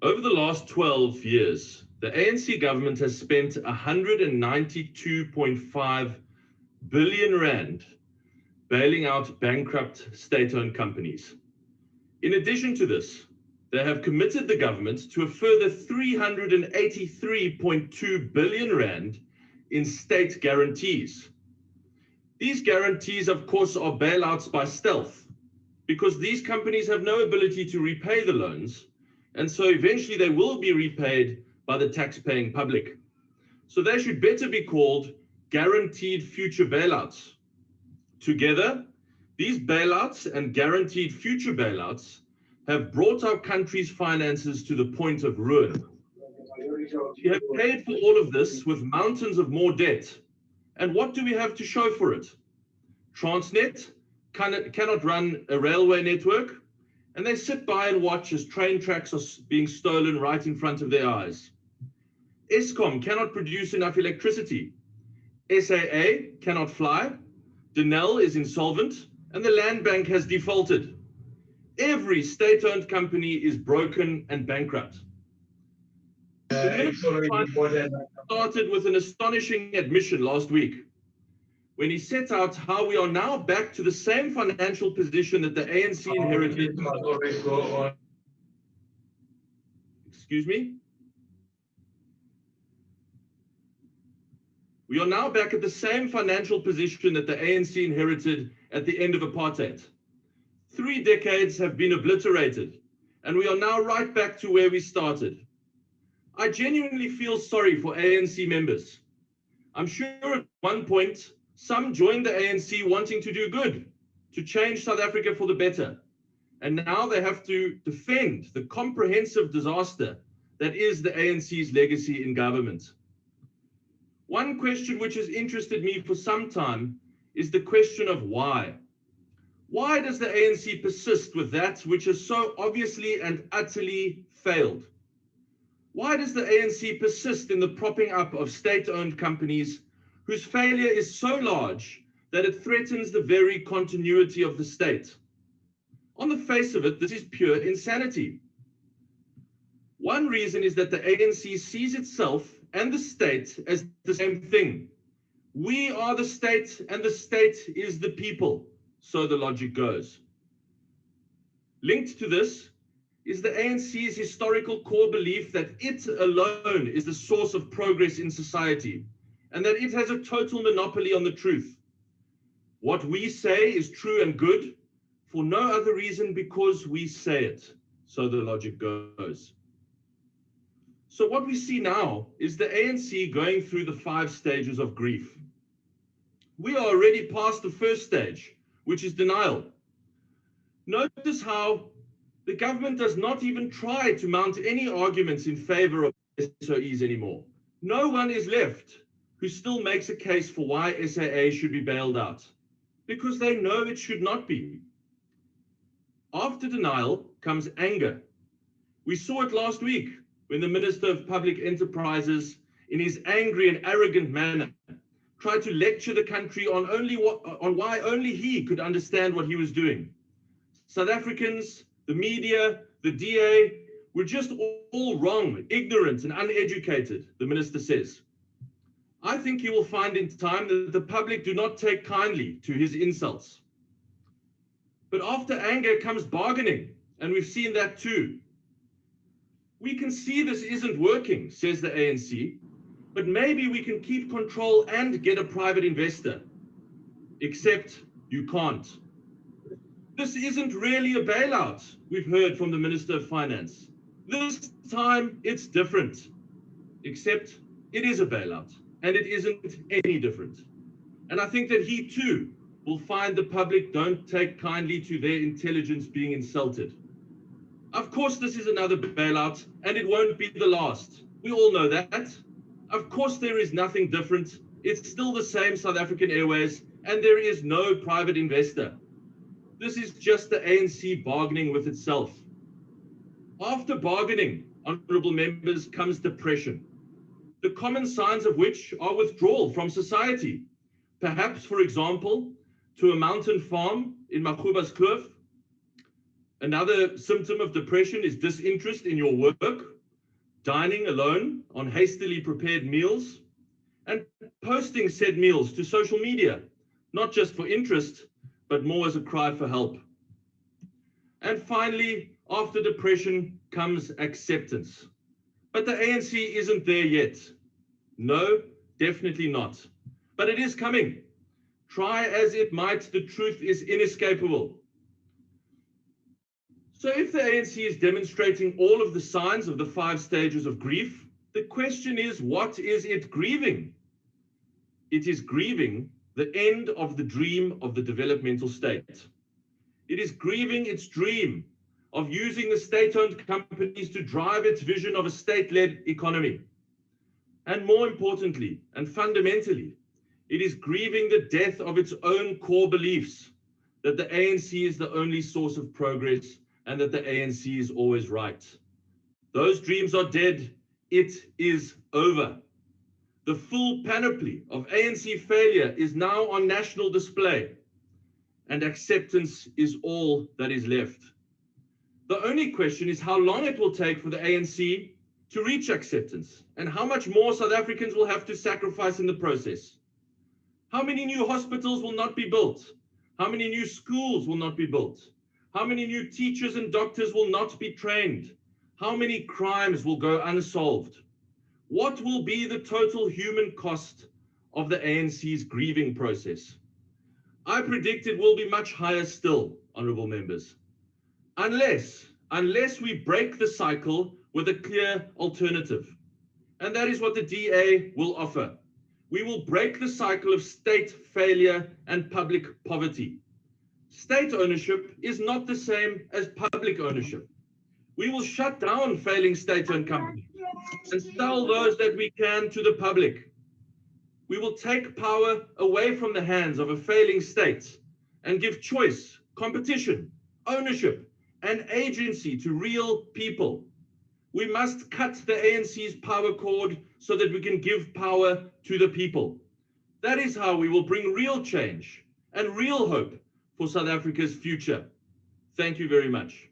Over the last 12 years, the ANC government has spent 192.5 billion rand bailing out bankrupt state-owned companies. In addition to this, they have committed the government to a further 383.2 billion rand in state guarantees. These guarantees, of course, are bailouts by stealth, because these companies have no ability to repay the loans, and so eventually they will be repaid by the tax-paying public. So they should better be called guaranteed future bailouts. Together, these bailouts and guaranteed future bailouts have brought our country's finances to the point of ruin. We have paid for all of this with mountains of more debt. And what do we have to show for it? Transnet cannot run a railway network, and they sit by and watch as train tracks are being stolen right in front of their eyes. Eskom cannot produce enough electricity. SAA cannot fly. Denel is insolvent, and the land bank has defaulted. Every state-owned company is broken and bankrupt. The Minister of Finance started with an astonishing admission last week when he set out how we are now back to the same financial position that the ANC inherited. Excuse me? We are now back at the same financial position that the ANC inherited at the end of apartheid. 3 decades have been obliterated, and we are now right back to where we started. I genuinely feel sorry for ANC members. I'm sure at one point, some joined the ANC wanting to do good, to change South Africa for the better. And now they have to defend the comprehensive disaster that is the ANC's legacy in government. One question which has interested me for some time is the question of why. Why does the ANC persist with that which has so obviously and utterly failed? Why does the ANC persist in the propping up of state-owned companies whose failure is so large that it threatens the very continuity of the state? On the face of it, this is pure insanity. One reason is that the ANC sees itself and the state as the same thing. We are the state and the state is the people, so the logic goes. Linked to this is the ANC's historical core belief that it alone is the source of progress in society, and that it has a total monopoly on the truth. What we say is true and good for no other reason because we say it, so the logic goes. So what we see now is the ANC going through the 5 stages of grief. We are already past the first stage, which is denial. Notice how the government does not even try to mount any arguments in favor of SOEs anymore. No one is left who still makes a case for why SAA should be bailed out, because they know it should not be. After denial comes anger. We saw it last week when the Minister of Public Enterprises, in his angry and arrogant manner, tried to lecture the country on why only he could understand what he was doing. South Africans, the media, the DA were just all wrong, ignorant and uneducated, the minister says. I think he will find in time that the public do not take kindly to his insults. But after anger comes bargaining, and we've seen that too. We can see this isn't working, says the ANC, but maybe we can keep control and get a private investor. Except you can't. This isn't really a bailout, we've heard from the Minister of Finance. This time it's different, except it is a bailout, and it isn't any different. And I think that he too will find the public don't take kindly to their intelligence being insulted. Of course, this is another bailout, and it won't be the last. We all know that. Of course, there is nothing different. It's still the same South African Airways, and there is no private investor. This is just the ANC bargaining with itself. After bargaining, honorable members, comes depression, the common signs of which are withdrawal from society. Perhaps, for example, to a mountain farm in Maguba's Kloof, Another symptom of depression is disinterest in your work, dining alone on hastily prepared meals, and posting said meals to social media, not just for interest, but more as a cry for help. And finally, after depression comes acceptance. But the ANC isn't there yet. No, definitely not. But it is coming. Try as it might, the truth is inescapable. So if the ANC is demonstrating all of the signs of the 5 stages of grief, the question is, what is it grieving? It is grieving the end of the dream of the developmental state. It is grieving its dream of using the state-owned companies to drive its vision of a state-led economy. And more importantly, and fundamentally, it is grieving the death of its own core beliefs that the ANC is the only source of progress and that the ANC is always right. Those dreams are dead. It is over. The full panoply of ANC failure is now on national display, and acceptance is all that is left. The only question is how long it will take for the ANC to reach acceptance, and how much more South Africans will have to sacrifice in the process. How many new hospitals will not be built? How many new schools will not be built? How many new teachers and doctors will not be trained? How many crimes will go unsolved? What will be the total human cost of the ANC's grieving process? I predict it will be much higher still, honorable members, unless we break the cycle with a clear alternative. And that is what the DA will offer. We will break the cycle of state failure and public poverty. State ownership is not the same as public ownership. We will shut down failing state-owned companies and sell those that we can to the public. We will take power away from the hands of a failing state and give choice, competition, ownership, and agency to real people. We must cut the ANC's power cord so that we can give power to the people. That is how we will bring real change and real hope for South Africa's future. Thank you very much.